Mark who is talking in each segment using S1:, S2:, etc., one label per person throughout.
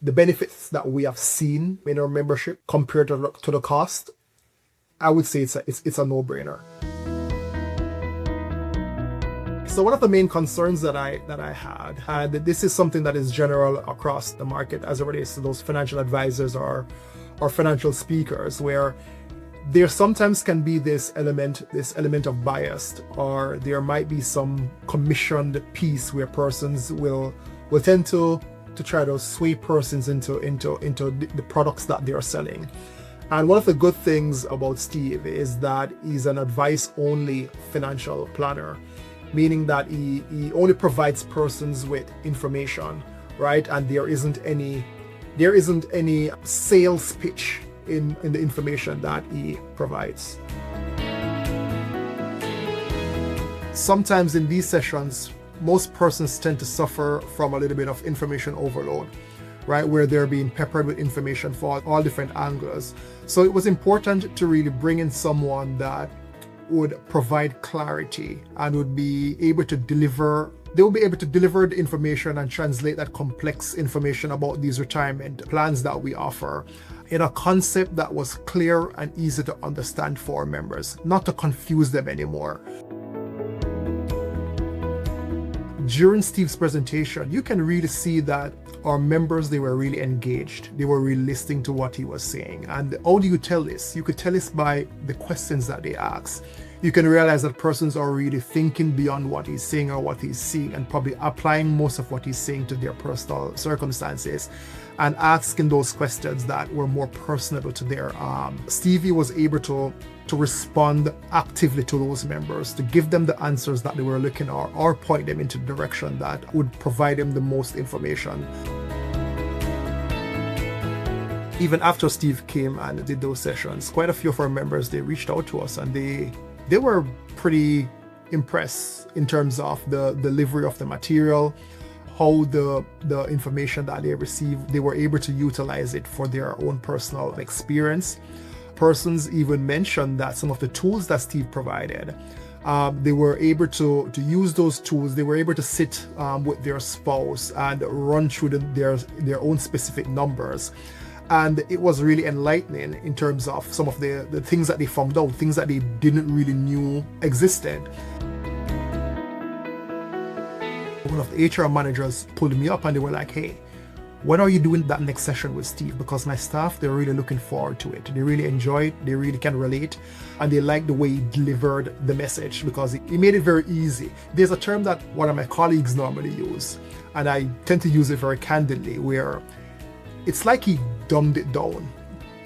S1: the benefits that we have seen in our membership compared to the cost, I would say it's a no-brainer. So one of the main concerns that I had, and this is something that is general across the market as it relates to those financial advisors or financial speakers, where there sometimes can be this element of bias, or there might be some commissioned piece where persons will tend to try to sway persons into the products that they are selling. And one of the good things about Steve is that he's an advice-only financial planner, meaning that he only provides persons with information, right? And there isn't any sales pitch in the information that he provides. Sometimes in these sessions, most persons tend to suffer from a little bit of information overload, right? Where they're being peppered with information for all different angles. So it was important to really bring in someone that would provide clarity and would be able to deliver. They will be able to deliver the information and translate that complex information about these retirement plans that we offer in a concept that was clear and easy to understand for our members, not to confuse them anymore. During Steve's presentation, you can really see that our members, they were really engaged. They were really listening to what he was saying. And how do you tell this? You could tell this by the questions that they ask. You can realize that persons are really thinking beyond what he's saying or what he's seeing, and probably applying most of what he's saying to their personal circumstances and asking those questions that were more personable to their Stevie was able to respond actively to those members, to give them the answers that they were looking for, or point them into the direction that would provide them the most information. Even after Steve came and did those sessions, quite a few of our members, they reached out to us and they were pretty impressed in terms of the delivery of the material, how the information that they received, they were able to utilize it for their own personal experience. Persons even mentioned that some of the tools that Steve provided, they were able to use those tools. They were able to sit with their spouse and run through their own specific numbers. And it was really enlightening in terms of some of the things that they found out, things that they didn't really knew existed. One of the HR managers pulled me up and they were like, hey, when are you doing that next session with Steve? Because my staff, they're really looking forward to it. They really enjoy it, they really can relate, and they like the way he delivered the message because he made it very easy. There's a term that one of my colleagues normally use, and I tend to use it very candidly, where it's like he dumbed it down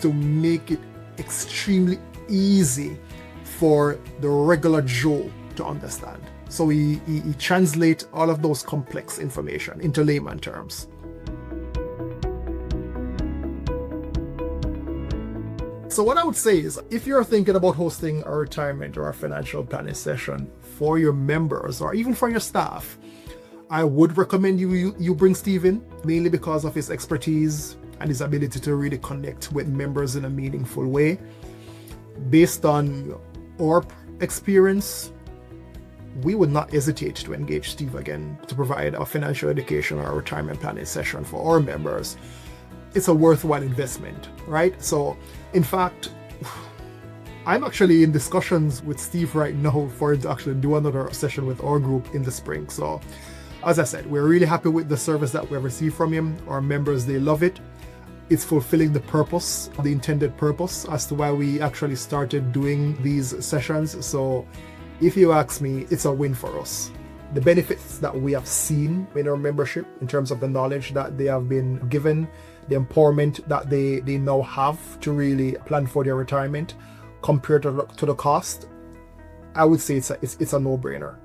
S1: to make it extremely easy for the regular Joe to understand. So he translates all of those complex information into layman terms. So what I would say is, if you're thinking about hosting a retirement or a financial planning session for your members or even for your staff, I would recommend you bring Steve in, mainly because of his expertise and his ability to really connect with members in a meaningful way. Based on our experience, we would not hesitate to engage Steve again to provide a financial education or a retirement planning session for our members. It's a worthwhile investment, right? So, in fact, I'm actually in discussions with Steve right now for him to actually do another session with our group in the spring. So, as I said, we're really happy with the service that we've received from him. Our members, they love it. It's fulfilling the purpose, the intended purpose as to why we actually started doing these sessions. So, if you ask me, it's a win for us. The benefits that we have seen in our membership in terms of the knowledge that they have been given, the empowerment that they now have to really plan for their retirement compared to the cost, I would say it's a no-brainer.